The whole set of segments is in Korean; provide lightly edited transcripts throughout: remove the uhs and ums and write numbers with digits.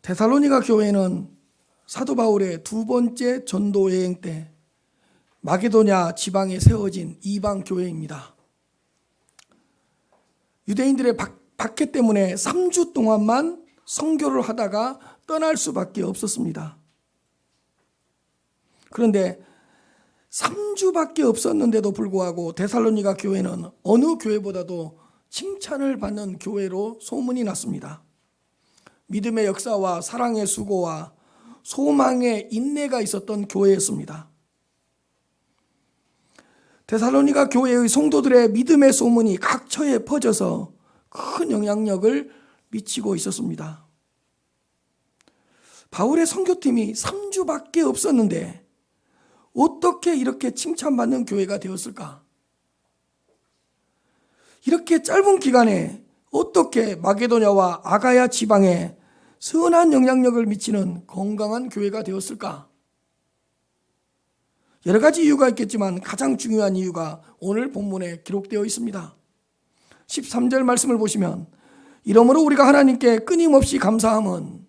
데살로니가 교회는 사도 바울의 두 번째 전도 여행 때 마게도냐 지방에 세워진 이방 교회입니다. 유대인들의 박해 때문에 3주 동안만 선교를 하다가 떠날 수밖에 없었습니다. 그런데 3주밖에 없었는데도 불구하고 데살로니가 교회는 어느 교회보다도 칭찬을 받는 교회로 소문이 났습니다. 믿음의 역사와 사랑의 수고와 소망의 인내가 있었던 교회였습니다. 데살로니가 교회의 성도들의 믿음의 소문이 각처에 퍼져서 큰 영향력을 미치고 있었습니다. 바울의 선교팀이 3주밖에 없었는데 어떻게 이렇게 칭찬받는 교회가 되었을까? 이렇게 짧은 기간에 어떻게 마게도냐와 아가야 지방에 선한 영향력을 미치는 건강한 교회가 되었을까? 여러 가지 이유가 있겠지만 가장 중요한 이유가 오늘 본문에 기록되어 있습니다. 13절 말씀을 보시면 이러므로 우리가 하나님께 끊임없이 감사함은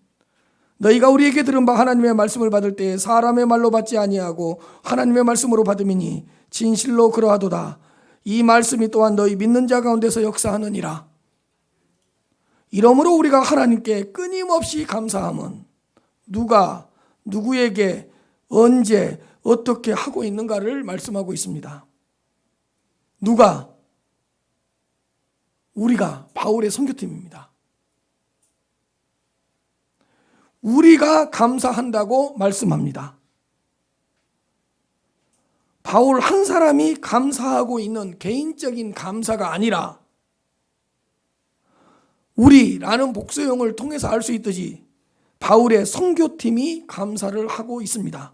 너희가 우리에게 들은 바 하나님의 말씀을 받을 때 사람의 말로 받지 아니하고 하나님의 말씀으로 받음이니 진실로 그러하도다. 이 말씀이 또한 너희 믿는 자 가운데서 역사하느니라. 이러므로 우리가 하나님께 끊임없이 감사함은 누가 누구에게 언제 어떻게 하고 있는가를 말씀하고 있습니다. 누가? 우리가 바울의 선교팀입니다. 우리가 감사한다고 말씀합니다. 바울 한 사람이 감사하고 있는 개인적인 감사가 아니라 우리라는 복수형을 통해서 알 수 있듯이 바울의 선교팀이 감사를 하고 있습니다.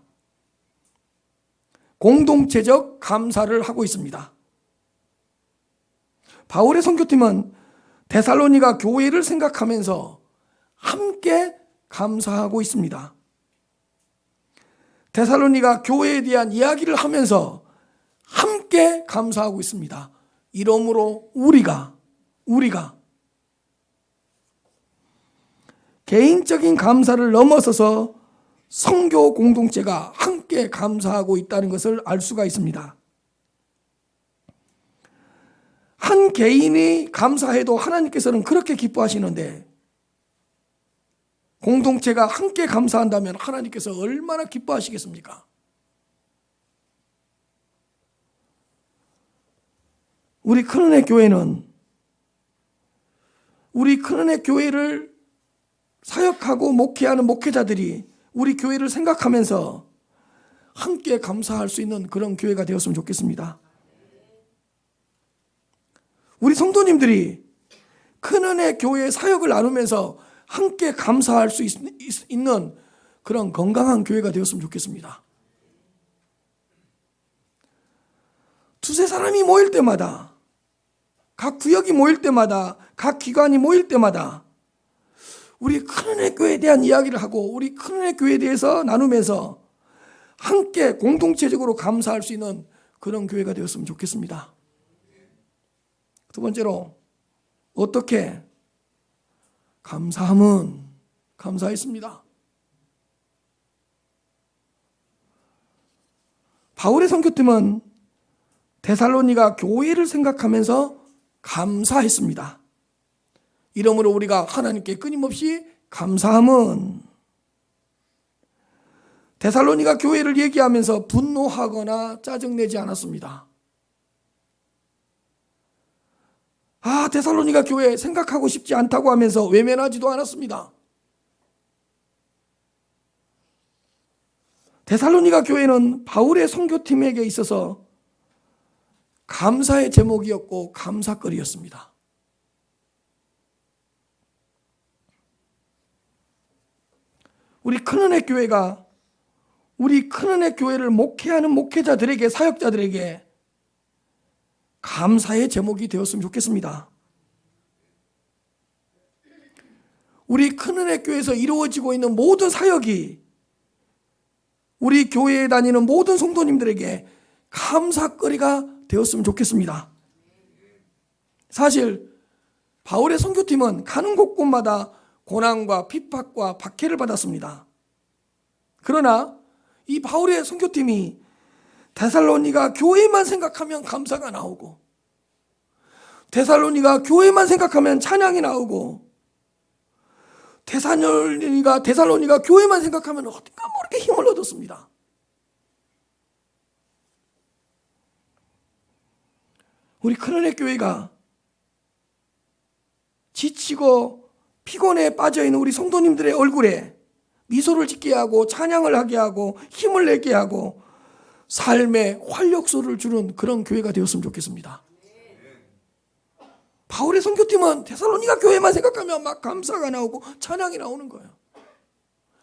공동체적 감사를 하고 있습니다. 바울의 선교팀은 데살로니가 교회를 생각하면서 함께 감사하고 있습니다. 데살로니가 교회에 대한 이야기를 하면서 함께 감사하고 있습니다. 이러므로 우리가 개인적인 감사를 넘어서서 선교 공동체가 함께 감사하고 있다는 것을 알 수가 있습니다. 한 개인이 감사해도 하나님께서는 그렇게 기뻐하시는데 공동체가 함께 감사한다면 하나님께서 얼마나 기뻐하시겠습니까? 우리 큰은혜 교회는 우리 큰은혜 교회를 사역하고 목회하는 목회자들이 우리 교회를 생각하면서 함께 감사할 수 있는 그런 교회가 되었으면 좋겠습니다. 우리 성도님들이 큰은혜 교회의 사역을 나누면서 함께 감사할 수 있는 그런 건강한 교회가 되었으면 좋겠습니다. 두세 사람이 모일 때마다, 각 구역이 모일 때마다, 각 기관이 모일 때마다 우리 큰은혜 교회에 대한 이야기를 하고 우리 큰은혜 교회에 대해서 나누면서 함께 공동체적으로 감사할 수 있는 그런 교회가 되었으면 좋겠습니다. 두 번째로 어떻게? 감사함은 감사했습니다. 바울의 선교팀은 데살로니가 교회를 생각하면서 감사했습니다. 이러므로 우리가 하나님께 끊임없이 감사함은 데살로니가 교회를 얘기하면서 분노하거나 짜증내지 않았습니다. 데살로니가 교회 생각하고 싶지 않다고 하면서 외면하지도 않았습니다. 데살로니가 교회는 바울의 선교팀에게 있어서 감사의 제목이었고 감사거리였습니다. 우리 큰은혜 교회가 우리 큰은혜 교회를 목회하는 목회자들에게, 사역자들에게 감사의 제목이 되었으면 좋겠습니다. 우리 큰은혜 교회에서 이루어지고 있는 모든 사역이 우리 교회에 다니는 모든 성도님들에게 감사거리가 되었으면 좋겠습니다. 사실 바울의 선교팀은 가는 곳곳마다 고난과 핍박과 박해를 받았습니다. 그러나 이 바울의 선교팀이 데살로니가 교회만 생각하면 감사가 나오고, 데살로니가 교회만 생각하면 찬양이 나오고, 데살로니가 교회만 생각하면 어딘가 모르게 힘을 얻었습니다. 우리 큰은혜 교회가 지치고 피곤에 빠져있는 우리 성도님들의 얼굴에 미소를 짓게 하고 찬양을 하게 하고 힘을 내게 하고 삶의 활력소를 주는 그런 교회가 되었으면 좋겠습니다. 바울의 선교팀은 데살로니가 교회만 생각하면 막 감사가 나오고 찬양이 나오는 거예요.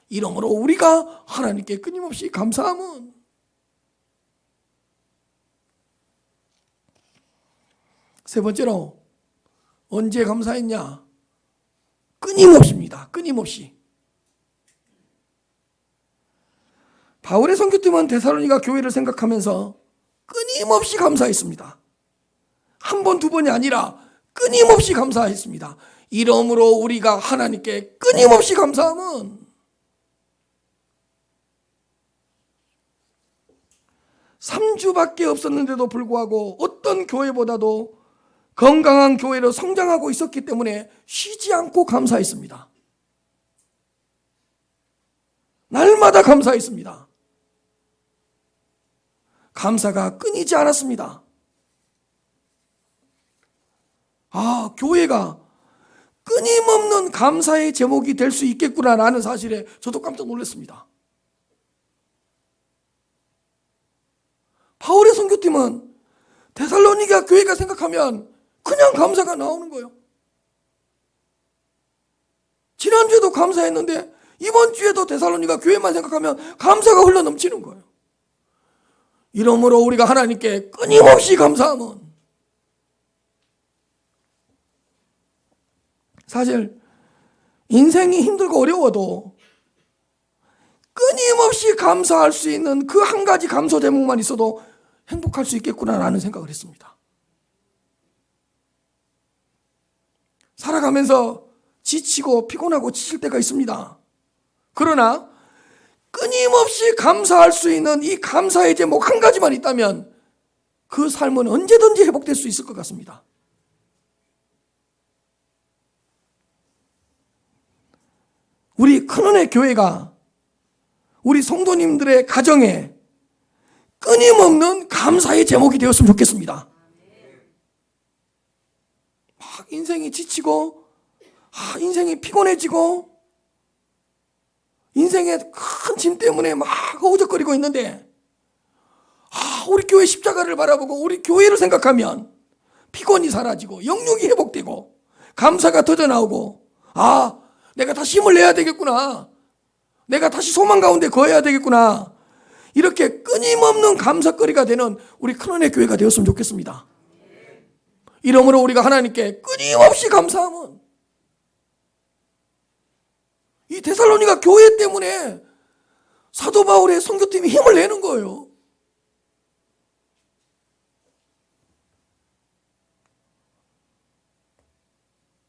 이러므로 우리가 하나님께 끊임없이 감사함은, 세 번째로 언제 감사했냐? 끊임없이입니다. 끊임없이. 바울의 선교팀은 데살로니가 교회를 생각하면서 끊임없이 감사했습니다. 한 번, 두 번이 아니라 끊임없이 감사했습니다. 이러므로 우리가 하나님께 끊임없이 감사함은 3주밖에 없었는데도 불구하고 어떤 교회보다도 건강한 교회로 성장하고 있었기 때문에 쉬지 않고 감사했습니다. 날마다 감사했습니다. 감사가 끊이지 않았습니다. 교회가 끊임없는 감사의 제목이 될 수 있겠구나라는 사실에 저도 깜짝 놀랐습니다. 바울의 선교팀은 데살로니가 교회가 생각하면 그냥 감사가 나오는 거예요. 지난주에도 감사했는데 이번 주에도 데살로니가 교회만 생각하면 감사가 흘러넘치는 거예요. 이러므로 우리가 하나님께 끊임없이 감사함은, 사실 인생이 힘들고 어려워도 끊임없이 감사할 수 있는 그 한 가지 감사 제목만 있어도 행복할 수 있겠구나라는 생각을 했습니다. 살아가면서 지치고 피곤하고 지칠 때가 있습니다. 그러나 끊임없이 감사할 수 있는 이 감사의 제목 한 가지만 있다면 그 삶은 언제든지 회복될 수 있을 것 같습니다. 우리 큰은혜 교회가 우리 성도님들의 가정에 끊임없는 감사의 제목이 되었으면 좋겠습니다. 막 인생이 지치고 인생이 피곤해지고 인생의 큰 짐 때문에 막 허우적거리고 있는데 우리 교회 십자가를 바라보고 우리 교회를 생각하면 피곤이 사라지고 영육이 회복되고 감사가 터져나오고 내가 다시 힘을 내야 되겠구나, 내가 다시 소망 가운데 거해야 되겠구나, 이렇게 끊임없는 감사거리가 되는 우리 큰은혜 교회가 되었으면 좋겠습니다. 이러므로 우리가 하나님께 끊임없이 감사함은 이 데살로니가 교회 때문에 사도 바울의 선교팀이 힘을 내는 거예요.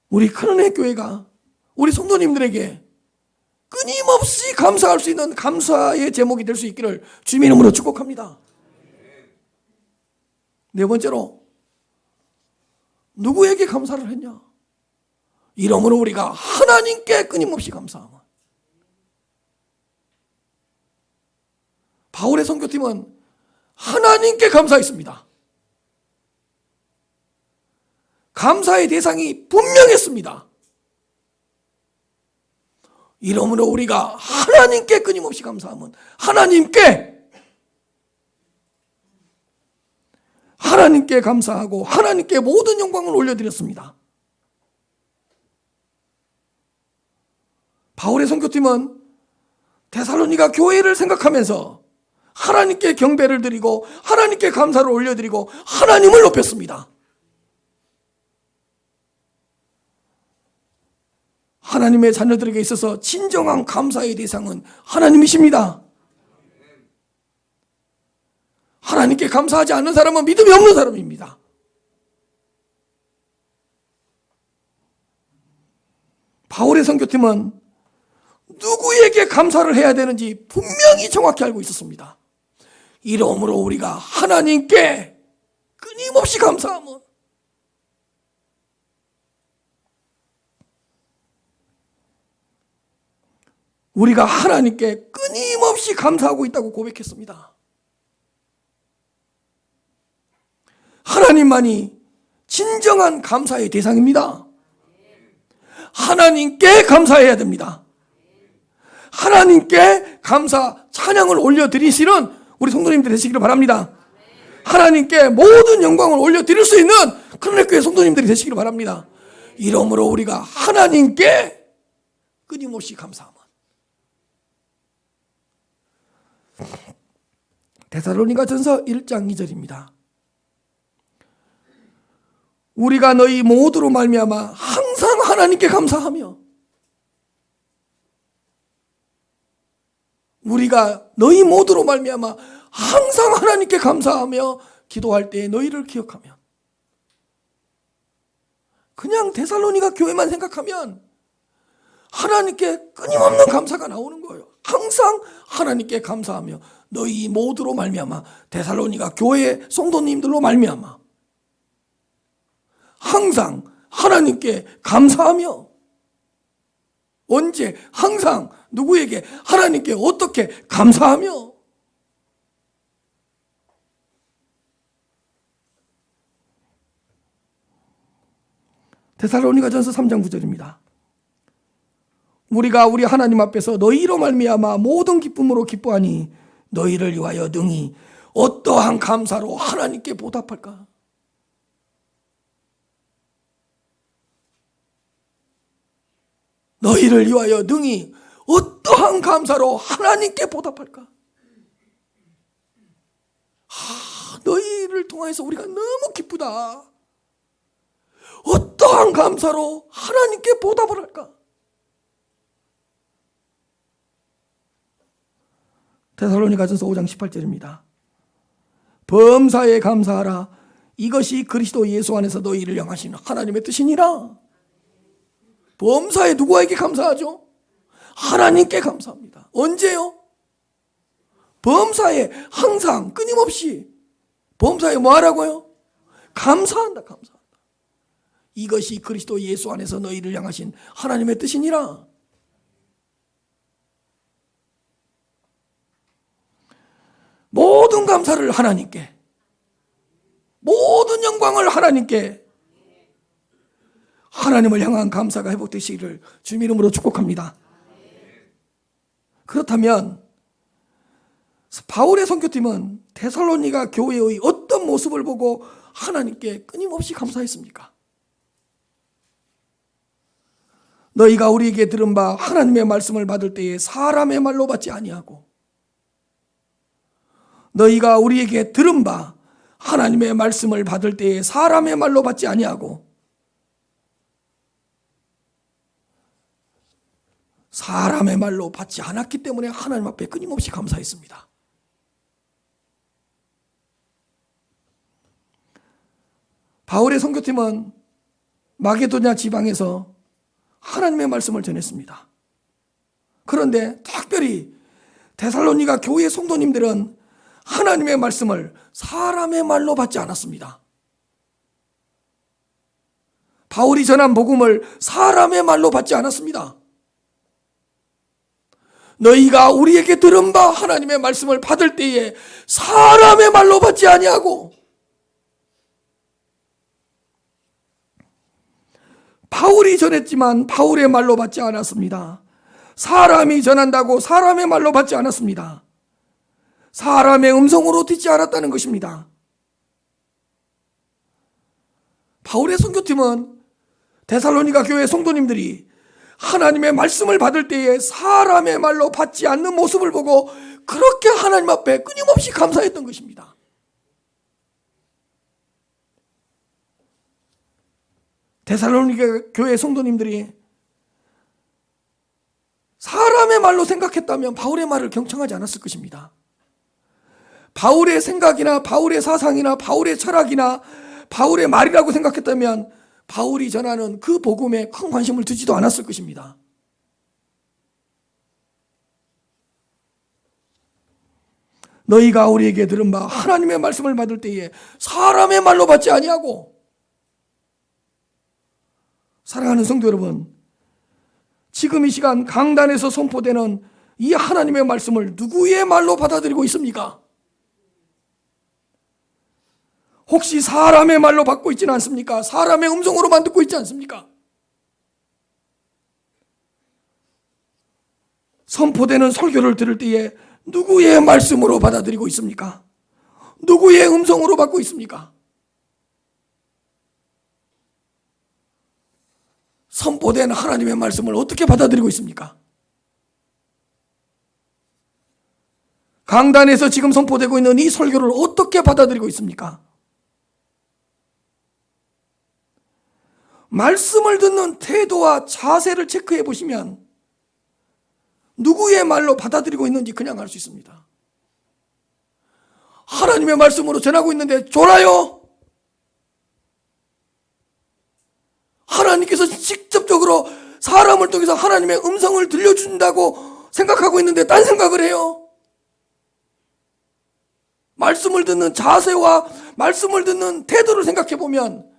우리 큰은혜 교회가 우리 성도님들에게 끊임없이 감사할 수 있는 감사의 제목이 될 수 있기를 주님의 이름으로 축복합니다. 네 번째로, 누구에게 감사를 했냐? 이러므로 우리가 하나님께 끊임없이 감사함은, 바울의 선교팀은 하나님께 감사했습니다. 감사의 대상이 분명했습니다. 이러므로 우리가 하나님께 끊임없이 감사함은 하나님께 감사하고 하나님께 모든 영광을 올려드렸습니다. 바울의 선교팀은 데살로니가 교회를 생각하면서 하나님께 경배를 드리고 하나님께 감사를 올려드리고 하나님을 높였습니다. 하나님의 자녀들에게 있어서 진정한 감사의 대상은 하나님이십니다. 하나님께 감사하지 않는 사람은 믿음이 없는 사람입니다. 바울의 선교팀은 누구에게 감사를 해야 되는지 분명히 정확히 알고 있었습니다. 이러므로 우리가 하나님께 끊임없이 감사하면, 우리가 하나님께 끊임없이 감사하고 있다고 고백했습니다. 하나님만이 진정한 감사의 대상입니다. 하나님께 감사해야 됩니다. 하나님께 감사 찬양을 올려드리시는 우리 성도님들 되시기를 바랍니다. 하나님께 모든 영광을 올려드릴 수 있는 크로네교회 성도님들이 되시기를 바랍니다. 이러므로 우리가 하나님께 끊임없이 감사하면, 데살로니가전서 1장 2절입니다. 우리가 너희 모두로 말미암아 항상 하나님께 감사하며, 우리가 너희 모두로 말미암아 항상 하나님께 감사하며 기도할 때에 너희를 기억하면, 그냥 데살로니가 교회만 생각하면 하나님께 끊임없는 감사가 나오는 거예요. 항상 하나님께 감사하며 너희 모두로 말미암아, 데살로니가 교회 성도님들로 말미암아 항상 하나님께 감사하며, 언제? 항상 누구에게? 하나님께. 어떻게? 감사하며. 데살로니가전서 3장 9절입니다. 우리가 우리 하나님 앞에서 너희로 말미암아 모든 기쁨으로 기뻐하니 너희를 위하여 능히 어떠한 감사로 하나님께 보답할까? 너희를 위하여 능히 어떠한 감사로 하나님께 보답할까? 너희를 통해서 우리가 너무 기쁘다. 어떠한 감사로 하나님께 보답을 할까? 데살로니가전서 5장 18절입니다. 범사에 감사하라. 이것이 그리스도 예수 안에서 너희를 향하신 하나님의 뜻이니라. 범사에 누구에게 감사하죠? 하나님께 감사합니다. 언제요? 범사에 항상 끊임없이. 범사에 뭐 하라고요? 감사한다. 감사한다. 이것이 그리스도 예수 안에서 너희를 향하신 하나님의 뜻이니라. 모든 감사를 하나님께, 모든 영광을 하나님께, 하나님을 향한 감사가 회복되시기를 주님 이름으로 축복합니다. 그렇다면 바울의 선교팀은 데살로니가 교회의 어떤 모습을 보고 하나님께 끊임없이 감사했습니까? 너희가 우리에게 들은 바 하나님의 말씀을 받을 때에 사람의 말로 받지 아니하고, 너희가 우리에게 들은 바 하나님의 말씀을 받을 때에 사람의 말로 받지 아니하고, 사람의 말로 받지 않았기 때문에 하나님 앞에 끊임없이 감사했습니다. 바울의 선교팀은 마게도냐 지방에서 하나님의 말씀을 전했습니다. 그런데 특별히 데살로니가 교회 성도님들은 하나님의 말씀을 사람의 말로 받지 않았습니다. 바울이 전한 복음을 사람의 말로 받지 않았습니다. 너희가 우리에게 들은 바 하나님의 말씀을 받을 때에 사람의 말로 받지 아니하고, 바울이 전했지만 바울의 말로 받지 않았습니다. 사람이 전한다고 사람의 말로 받지 않았습니다. 사람의 음성으로 듣지 않았다는 것입니다. 바울의 선교팀은 데살로니가 교회 성도님들이 하나님의 말씀을 받을 때에 사람의 말로 받지 않는 모습을 보고 그렇게 하나님 앞에 끊임없이 감사했던 것입니다. 데살로니가 교회 성도님들이 사람의 말로 생각했다면 바울의 말을 경청하지 않았을 것입니다. 바울의 생각이나 바울의 사상이나 바울의 철학이나 바울의 말이라고 생각했다면 바울이 전하는 그 복음에 큰 관심을 두지도 않았을 것입니다. 너희가 우리에게 들은 바 하나님의 말씀을 받을 때에 사람의 말로 받지 아니하고. 사랑하는 성도 여러분, 지금 이 시간 강단에서 선포되는 이 하나님의 말씀을 누구의 말로 받아들이고 있습니까? 혹시 사람의 말로 받고 있지는 않습니까? 사람의 음성으로만 듣고 있지 않습니까? 선포되는 설교를 들을 때에 누구의 말씀으로 받아들이고 있습니까? 누구의 음성으로 받고 있습니까? 선포된 하나님의 말씀을 어떻게 받아들이고 있습니까? 강단에서 지금 선포되고 있는 이 설교를 어떻게 받아들이고 있습니까? 말씀을 듣는 태도와 자세를 체크해 보시면 누구의 말로 받아들이고 있는지 그냥 알 수 있습니다. 하나님의 말씀으로 전하고 있는데 졸아요? 하나님께서 직접적으로 사람을 통해서 하나님의 음성을 들려준다고 생각하고 있는데 딴 생각을 해요? 말씀을 듣는 자세와 말씀을 듣는 태도를 생각해 보면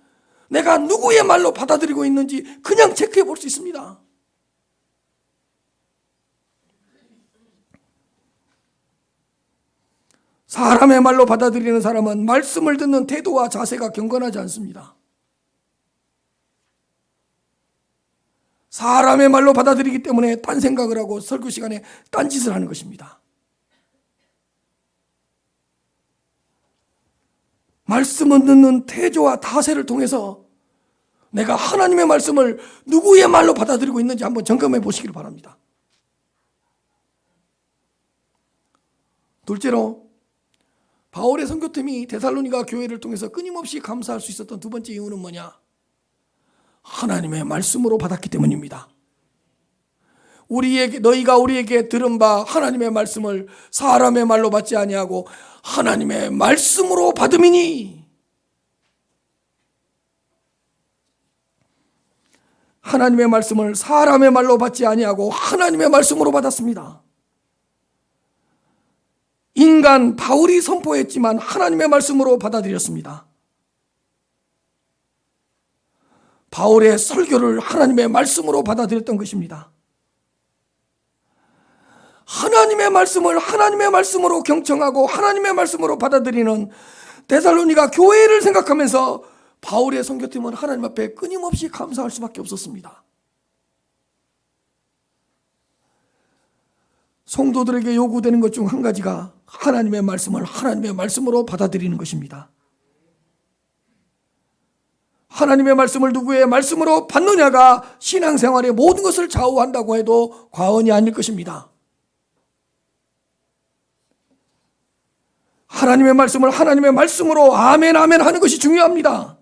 내가 누구의 말로 받아들이고 있는지 그냥 체크해 볼 수 있습니다. 사람의 말로 받아들이는 사람은 말씀을 듣는 태도와 자세가 경건하지 않습니다. 사람의 말로 받아들이기 때문에 딴 생각을 하고 설교 시간에 딴짓을 하는 것입니다. 말씀을 듣는 태도와 자세를 통해서 내가 하나님의 말씀을 누구의 말로 받아들이고 있는지 한번 점검해 보시기를 바랍니다. 둘째로, 바울의 선교팀이 데살로니가 교회를 통해서 끊임없이 감사할 수 있었던 두 번째 이유는 뭐냐? 하나님의 말씀으로 받았기 때문입니다. 너희가 우리에게 들은 바 하나님의 말씀을 사람의 말로 받지 아니하고 하나님의 말씀으로 받음이니. 하나님의 말씀을 사람의 말로 받지 아니하고 하나님의 말씀으로 받았습니다. 인간 바울이 선포했지만 하나님의 말씀으로 받아들였습니다. 바울의 설교를 하나님의 말씀으로 받아들였던 것입니다. 하나님의 말씀을 하나님의 말씀으로 경청하고 하나님의 말씀으로 받아들이는 데살로니가 교회를 생각하면서 바울의 선교팀은 하나님 앞에 끊임없이 감사할 수밖에 없었습니다. 성도들에게 요구되는 것 중 한 가지가 하나님의 말씀을 하나님의 말씀으로 받아들이는 것입니다. 하나님의 말씀을 누구의 말씀으로 받느냐가 신앙생활의 모든 것을 좌우한다고 해도 과언이 아닐 것입니다. 하나님의 말씀을 하나님의 말씀으로 아멘 아멘 하는 것이 중요합니다.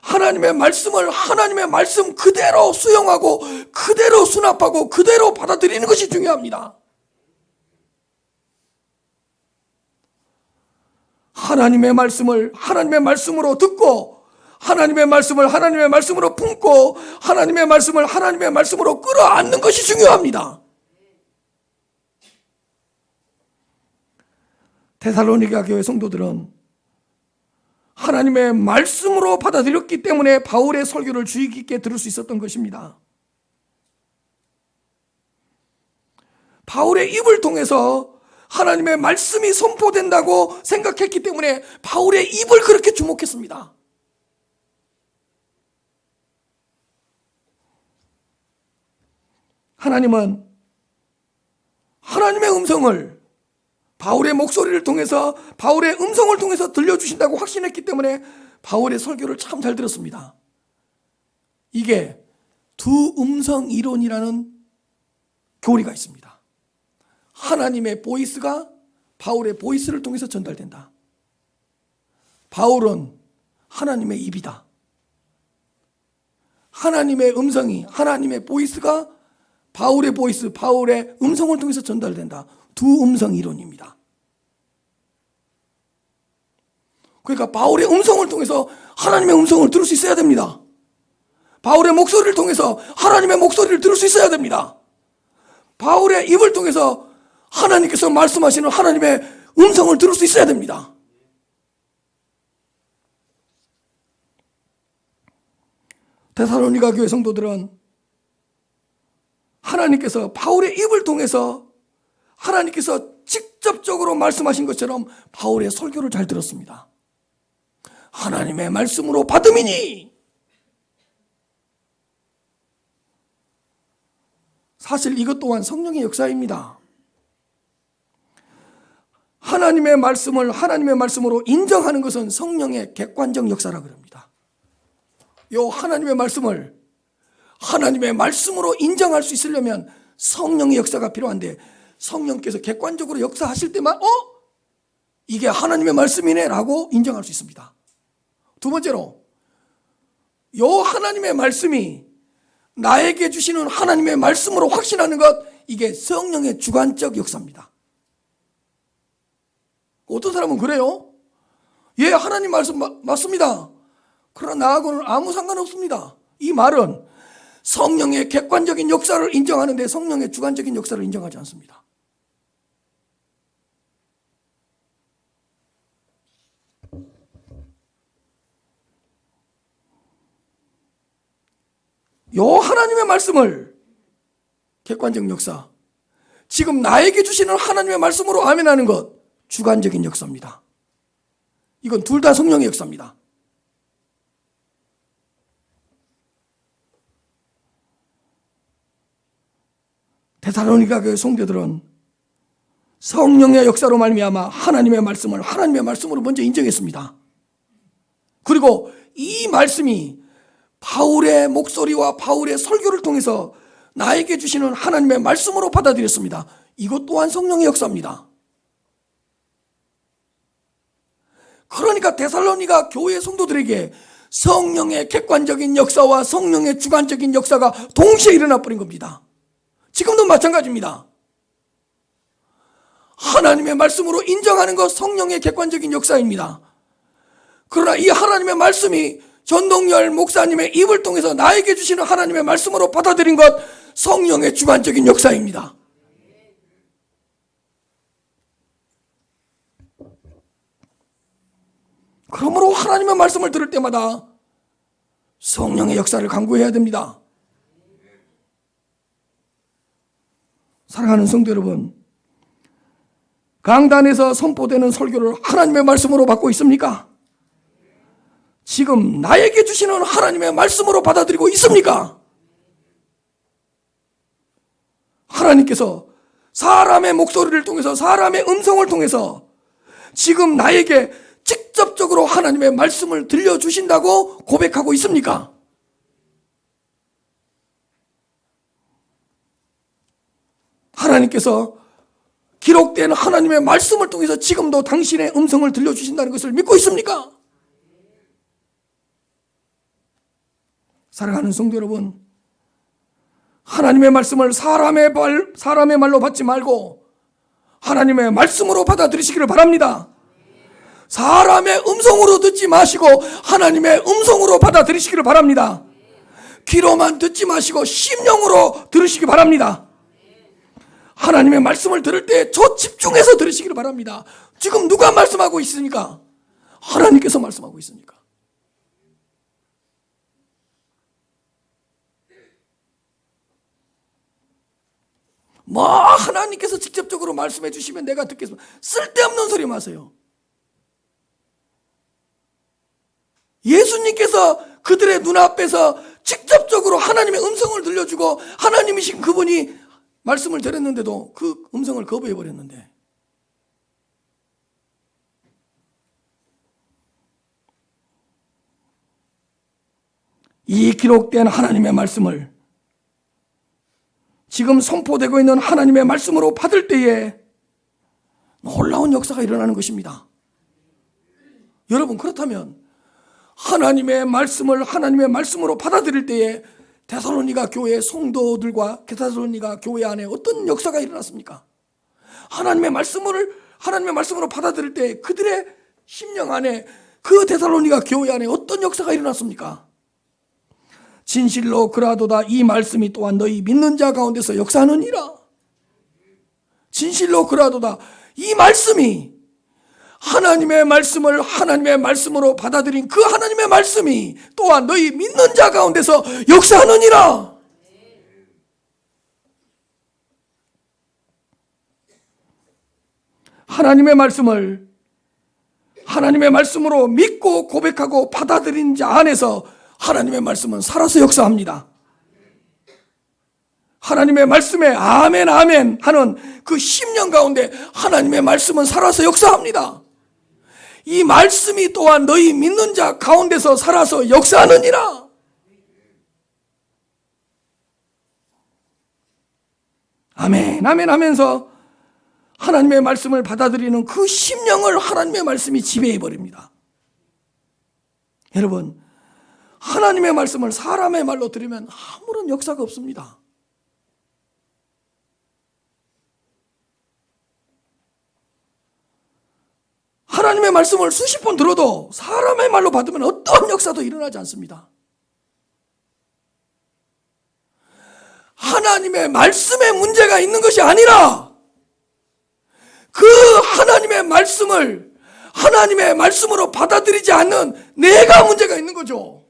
하나님의 말씀을 하나님의 말씀 그대로 수용하고 그대로 수납하고 그대로 받아들이는 것이 중요합니다. 하나님의 말씀을 하나님의 말씀으로 듣고 하나님의 말씀을 하나님의 말씀으로 품고 하나님의 말씀을 하나님의 말씀으로 끌어안는 것이 중요합니다. 데살로니가 교회 성도들은 하나님의 말씀으로 받아들였기 때문에 바울의 설교를 주의 깊게 들을 수 있었던 것입니다. 바울의 입을 통해서 하나님의 말씀이 선포된다고 생각했기 때문에 바울의 입을 그렇게 주목했습니다. 하나님은 하나님의 음성을 바울의 목소리를 통해서 바울의 음성을 통해서 들려주신다고 확신했기 때문에 바울의 설교를 참 잘 들었습니다. 이게 두 음성 이론이라는 교리가 있습니다. 하나님의 보이스가 바울의 보이스를 통해서 전달된다. 바울은 하나님의 입이다. 하나님의 음성이 하나님의 보이스가 바울의 보이스, 바울의 음성을 통해서 전달된다. 두 음성 이론입니다. 그러니까 바울의 음성을 통해서 하나님의 음성을 들을 수 있어야 됩니다. 바울의 목소리를 통해서 하나님의 목소리를 들을 수 있어야 됩니다. 바울의 입을 통해서 하나님께서 말씀하시는 하나님의 음성을 들을 수 있어야 됩니다. 데살로니가 교회 성도들은 하나님께서 바울의 입을 통해서 하나님께서 직접적으로 말씀하신 것처럼 바울의 설교를 잘 들었습니다. 하나님의 말씀으로 받음이니. 사실 이것 또한 성령의 역사입니다. 하나님의 말씀을 하나님의 말씀으로 인정하는 것은 성령의 객관적 역사라고 합니다. 요 하나님의 말씀을 하나님의 말씀으로 인정할 수 있으려면 성령의 역사가 필요한데, 성령께서 객관적으로 역사하실 때만 이게 하나님의 말씀이네 라고 인정할 수 있습니다. 두 번째로, 요 하나님의 말씀이 나에게 주시는 하나님의 말씀으로 확신하는 것, 이게 성령의 주관적 역사입니다. 어떤 사람은 그래요. 예, 하나님 말씀 맞습니다. 그러나 나하고는 아무 상관없습니다. 이 말은 성령의 객관적인 역사를 인정하는데 성령의 주관적인 역사를 인정하지 않습니다. 요 하나님의 말씀을 객관적 역사, 지금 나에게 주시는 하나님의 말씀으로 아멘하는 것, 주관적인 역사입니다. 이건 둘 다 성령의 역사입니다. 데살로니가 교회 성도들은 성령의 역사로 말미암아 하나님의 말씀을 하나님의 말씀으로 먼저 인정했습니다. 그리고 이 말씀이 바울의 목소리와 바울의 설교를 통해서 나에게 주시는 하나님의 말씀으로 받아들였습니다. 이것 또한 성령의 역사입니다. 그러니까 데살로니가 교회 성도들에게 성령의 객관적인 역사와 성령의 주관적인 역사가 동시에 일어나 버린 겁니다. 지금도 마찬가지입니다. 하나님의 말씀으로 인정하는 것, 성령의 객관적인 역사입니다. 그러나 이 하나님의 말씀이 전동열 목사님의 입을 통해서 나에게 주시는 하나님의 말씀으로 받아들인 것, 성령의 주관적인 역사입니다. 그러므로 하나님의 말씀을 들을 때마다 성령의 역사를 간구해야 됩니다. 사랑하는 성도 여러분, 강단에서 선포되는 설교를 하나님의 말씀으로 받고 있습니까? 지금 나에게 주시는 하나님의 말씀으로 받아들이고 있습니까? 하나님께서 사람의 목소리를 통해서, 사람의 음성을 통해서 지금 나에게 직접적으로 하나님의 말씀을 들려주신다고 고백하고 있습니까? 하나님께서 기록된 하나님의 말씀을 통해서 지금도 당신의 음성을 들려주신다는 것을 믿고 있습니까? 사랑하는 성도 여러분, 하나님의 말씀을 사람의 말로 받지 말고 하나님의 말씀으로 받아들이시기를 바랍니다. 사람의 음성으로 듣지 마시고 하나님의 음성으로 받아들이시기를 바랍니다. 귀로만 듣지 마시고 심령으로 들으시기 바랍니다. 하나님의 말씀을 들을 때 저 집중해서 들으시기를 바랍니다. 지금 누가 말씀하고 있습니까? 하나님께서 말씀하고 있으니까. 하나님께서 직접적으로 말씀해 주시면 내가 듣겠습니다. 쓸데없는 소리 마세요. 예수님께서 그들의 눈앞에서 직접적으로 하나님의 음성을 들려주고 하나님이신 그분이 말씀을 드렸는데도 그 음성을 거부해버렸는데, 이 기록된 하나님의 말씀을 지금 선포되고 있는 하나님의 말씀으로 받을 때에 놀라운 역사가 일어나는 것입니다. 여러분, 그렇다면 하나님의 말씀을 하나님의 말씀으로 받아들일 때에 데살로니가 교회 성도들과 데살로니가 교회 안에 어떤 역사가 일어났습니까? 하나님의 말씀으로 받아들일 때 그들의 심령 안에 그 데살로니가 교회 안에 어떤 역사가 일어났습니까? 진실로 그라도다 이 말씀이 또한 너희 믿는 자 가운데서 역사하느니라. 진실로 그라도다 이 말씀이, 하나님의 말씀을 하나님의 말씀으로 받아들인 그 하나님의 말씀이 또한 너희 믿는 자 가운데서 역사하느니라. 하나님의 말씀을 하나님의 말씀으로 믿고 고백하고 받아들인 자 안에서 하나님의 말씀은 살아서 역사합니다. 하나님의 말씀에 아멘 아멘 하는 그 심령 가운데 하나님의 말씀은 살아서 역사합니다. 이 말씀이 또한 너희 믿는 자 가운데서 살아서 역사하느니라. 아멘 아멘 하면서 하나님의 말씀을 받아들이는 그 심령을 하나님의 말씀이 지배해 버립니다. 여러분, 하나님의 말씀을 사람의 말로 들으면 아무런 역사가 없습니다. 하나님의 말씀을 수십 번 들어도 사람의 말로 받으면 어떤 역사도 일어나지 않습니다. 하나님의 말씀에 문제가 있는 것이 아니라 그 하나님의 말씀을 하나님의 말씀으로 받아들이지 않는 내가 문제가 있는 거죠.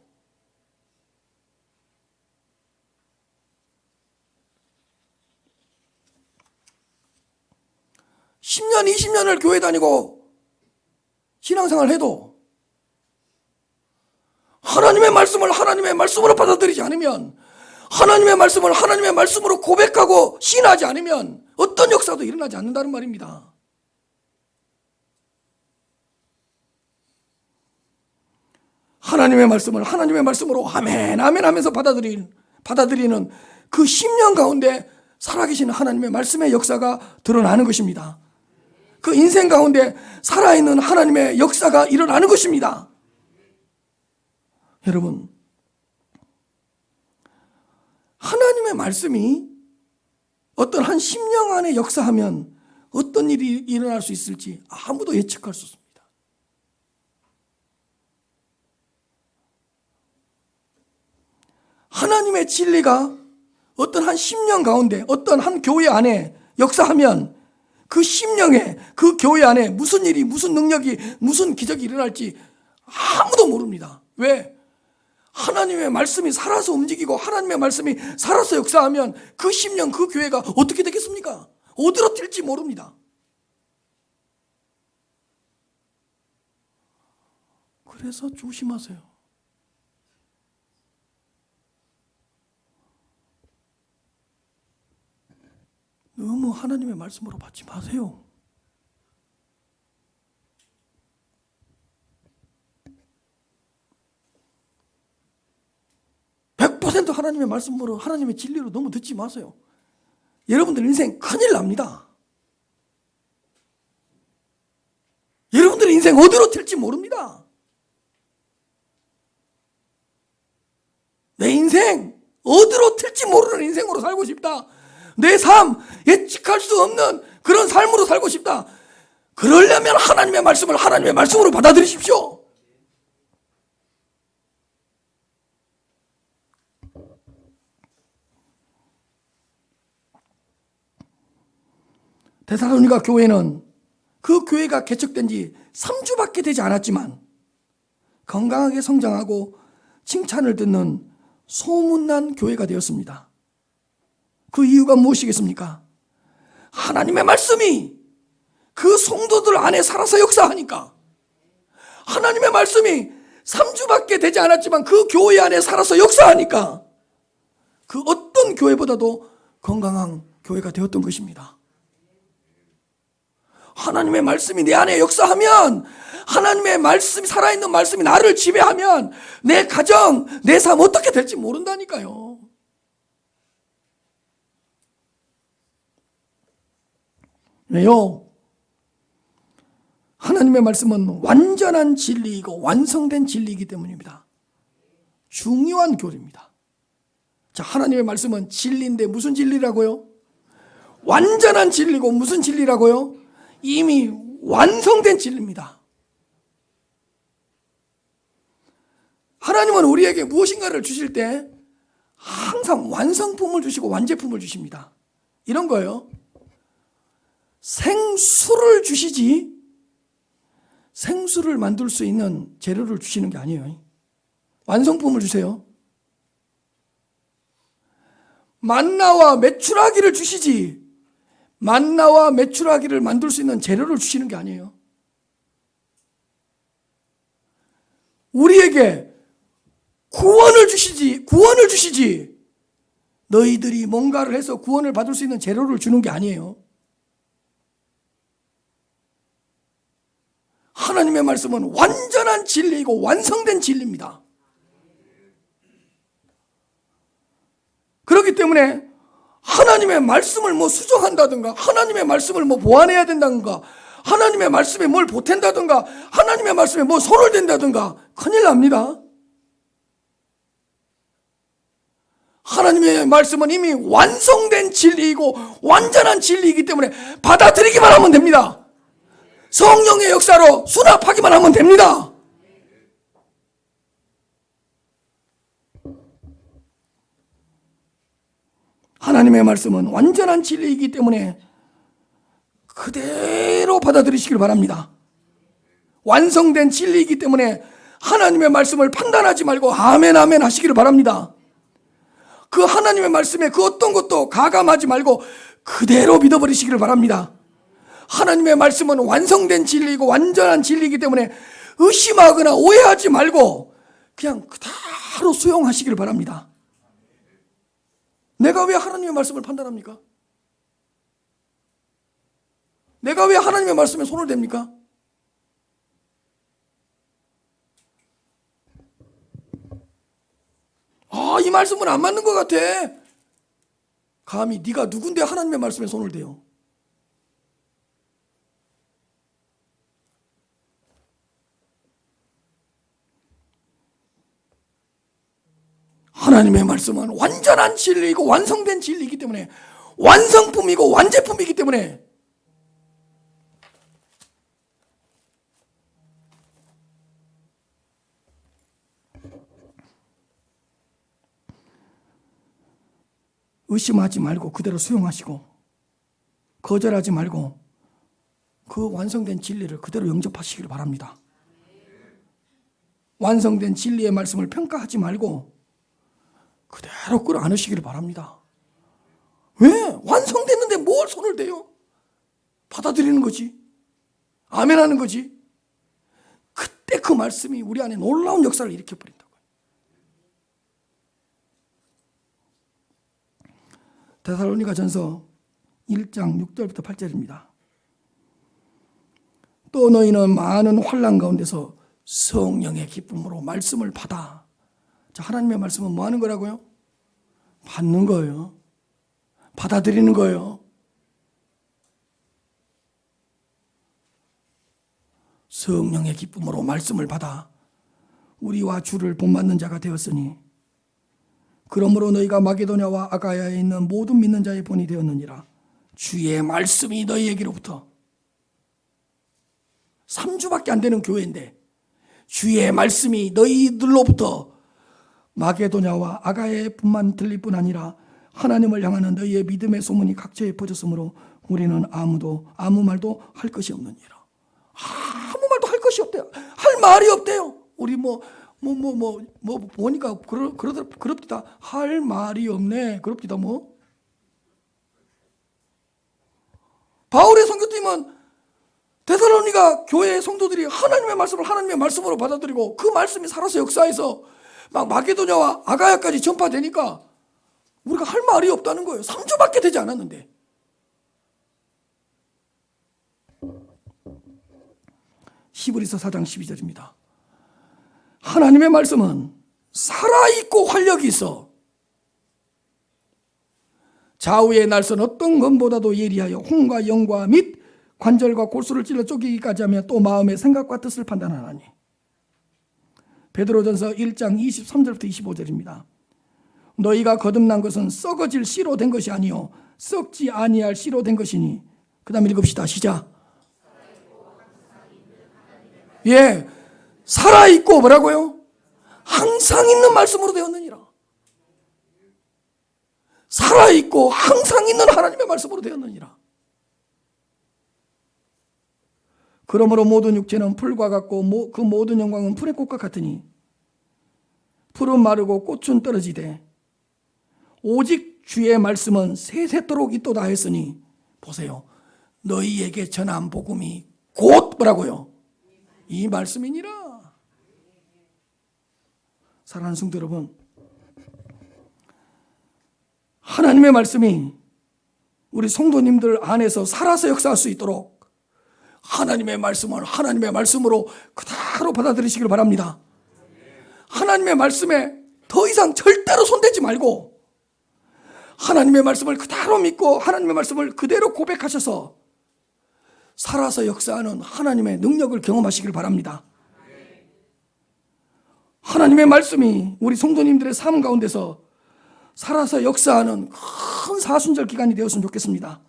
(10년) (20년을) 교회 다니고 신앙생활 해도 하나님의 말씀을 하나님의 말씀으로 받아들이지 않으면, 하나님의 말씀을 하나님의 말씀으로 고백하고 신하지 않으면 어떤 역사도 일어나지 않는다는 말입니다. 하나님의 말씀을 하나님의 말씀으로 아멘 아멘 하면서 받아들이는 그 심령 가운데 살아계신 하나님의 말씀의 역사가 드러나는 것입니다. 그 인생 가운데 살아있는 하나님의 역사가 일어나는 것입니다. 여러분, 하나님의 말씀이 어떤 한 심령 안에 역사하면 어떤 일이 일어날 수 있을지 아무도 예측할 수 없습니다. 하나님의 진리가 어떤 한 심령 가운데, 어떤 한 교회 안에 역사하면 그 심령에, 그 교회 안에 무슨 일이, 무슨 능력이, 무슨 기적이 일어날지 아무도 모릅니다. 왜? 하나님의 말씀이 살아서 움직이고 하나님의 말씀이 살아서 역사하면 그 심령, 그 교회가 어떻게 되겠습니까? 어디로 튈지 모릅니다. 그래서 조심하세요. 너무 하나님의 말씀으로 받지 마세요. 하나님의 말씀으로, 하나님의 진리로 너무 듣지 마세요. 여러분들 인생 큰일 납니다. 여러분들의 인생 어디로 튈지 모릅니다. 내 인생 어디로 튈지 모르는 인생으로 살고 싶다. 내 삶 예측할 수 없는 그런 삶으로 살고 싶다. 그러려면 하나님의 말씀을 하나님의 말씀으로 받아들이십시오. 데살로니가 교회는 그 교회가 개척된 지 3주밖에 되지 않았지만 건강하게 성장하고 칭찬을 듣는 소문난 교회가 되었습니다. 그 이유가 무엇이겠습니까? 하나님의 말씀이 그 성도들 안에 살아서 역사하니까. 하나님의 말씀이 3주밖에 되지 않았지만 그 교회 안에 살아서 역사하니까 그 어떤 교회보다도 건강한 교회가 되었던 것입니다. 하나님의 말씀이 내 안에 역사하면, 하나님의 말씀이, 살아있는 말씀이 나를 지배하면 내 가정, 내 삶 어떻게 될지 모른다니까요. 왜요? 하나님의 말씀은 완전한 진리이고 완성된 진리이기 때문입니다. 중요한 교리입니다. 자, 하나님의 말씀은 진리인데 무슨 진리라고요? 완전한 진리고 무슨 진리라고요? 이미 완성된 진리입니다. 하나님은 우리에게 무엇인가를 주실 때 항상 완성품을 주시고 완제품을 주십니다. 이런 거예요. 생수를 주시지 생수를 만들 수 있는 재료를 주시는 게 아니에요. 완성품을 주세요. 만나와 메추라기를 주시지 만나와 메추라기를 만들 수 있는 재료를 주시는 게 아니에요. 우리에게 구원을 주시지 너희들이 뭔가를 해서 구원을 받을 수 있는 재료를 주는 게 아니에요. 하나님의 말씀은 완전한 진리이고 완성된 진리입니다. 그렇기 때문에 하나님의 말씀을 수정한다든가 하나님의 말씀을 보완해야 된다든가 하나님의 말씀에 뭘 보탠다든가 하나님의 말씀에 손을 댄다든가 큰일 납니다. 하나님의 말씀은 이미 완성된 진리이고 완전한 진리이기 때문에 받아들이기만 하면 됩니다. 성령의 역사로 수납하기만 하면 됩니다. 하나님의 말씀은 완전한 진리이기 때문에 그대로 받아들이시길 바랍니다. 완성된 진리이기 때문에 하나님의 말씀을 판단하지 말고 아멘 아멘 하시기를 바랍니다. 그 하나님의 말씀에 그 어떤 것도 가감하지 말고 그대로 믿어버리시기를 바랍니다. 하나님의 말씀은 완성된 진리이고 완전한 진리이기 때문에 의심하거나 오해하지 말고 그냥 그대로 수용하시기를 바랍니다. 내가 왜 하나님의 말씀을 판단합니까? 내가 왜 하나님의 말씀에 손을 댑니까? 이 말씀은 안 맞는 것 같아. 감히 네가 누군데 하나님의 말씀에 손을 대요? 하나님의 말씀은 완전한 진리이고 완성된 진리이기 때문에 완성품이고 완제품이기 때문에 의심하지 말고 그대로 수용하시고 거절하지 말고 그 완성된 진리를 그대로 영접하시길 바랍니다. 완성된 진리의 말씀을 평가하지 말고 그대로 끌어안으시기를 바랍니다. 왜? 완성됐는데 뭘 손을 대요? 받아들이는 거지. 아멘하는 거지. 그때 그 말씀이 우리 안에 놀라운 역사를 일으켜버린다고요. 데살로니가전서 1장 6절부터 8절입니다. 또 너희는 많은 환난 가운데서 성령의 기쁨으로 말씀을 받아. 자, 하나님의 말씀은 뭐 하는 거라고요? 받는 거예요. 받아들이는 거예요. 성령의 기쁨으로 말씀을 받아 우리와 주를 본받는 자가 되었으니 그러므로 너희가 마게도냐와 아가야에 있는 모든 믿는 자의 본이 되었느니라. 주의 말씀이 너희에게로부터 3주밖에 안 되는 교회인데 주의 말씀이 너희들로부터 마게도냐와 아가야의 뿐만 들릴 뿐 아니라 하나님을 향하는 너희의 믿음의 소문이 각처에 퍼졌으므로 우리는 아무 말도 할 것이 없느니라. 아무 말도 할 것이 없대요. 할 말이 없대요. 우리 보니까 그럽디다. 할 말이 없네. 그럽디다 뭐. 바울의 선교팀은 데살로니가 교회 성도들이 하나님의 말씀을 하나님의 말씀으로 받아들이고 그 말씀이 살아서 역사에서 막 마게도냐와 아가야까지 전파되니까 우리가 할 말이 없다는 거예요. 3주밖에 되지 않았는데. 히브리서 4장 12절입니다. 하나님의 말씀은 살아있고 활력이 있어 좌우의 날선 어떤 것보다도 예리하여 혼과 영과 및 관절과 골수를 찔러 쪼개기까지 하며 또 마음의 생각과 뜻을 판단하나니. 베드로전서 1장 23절부터 25절입니다. 너희가 거듭난 것은 썩어질 씨로 된 것이 아니요 썩지 아니할 씨로 된 것이니. 그 다음 읽읍시다. 시작. 살아있고 뭐라고요? 항상 있는 말씀으로 되었느니라. 살아있고 항상 있는 하나님의 말씀으로 되었느니라. 그러므로 모든 육체는 풀과 같고 그 모든 영광은 풀의 꽃과 같으니 풀은 마르고 꽃은 떨어지되 오직 주의 말씀은 세세토록 있도다 했으니, 보세요, 너희에게 전한 복음이 곧 뭐라고요? 이 말씀이니라. 사랑하는 성도 여러분, 하나님의 말씀이 우리 성도님들 안에서 살아서 역사할 수 있도록 하나님의 말씀을 하나님의 말씀으로 그대로 받아들이시길 바랍니다. 하나님의 말씀에 더 이상 절대로 손대지 말고 하나님의 말씀을 그대로 믿고 하나님의 말씀을 그대로 고백하셔서 살아서 역사하는 하나님의 능력을 경험하시길 바랍니다. 하나님의 말씀이 우리 성도님들의 삶 가운데서 살아서 역사하는 큰 사순절 기간이 되었으면 좋겠습니다.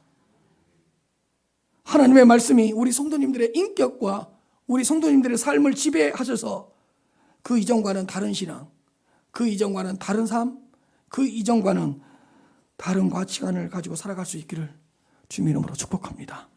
하나님의 말씀이 우리 성도님들의 인격과 우리 성도님들의 삶을 지배하셔서 그 이전과는 다른 신앙, 그 이전과는 다른 삶, 그 이전과는 다른 가치관을 가지고 살아갈 수 있기를 주님의 이름으로 축복합니다.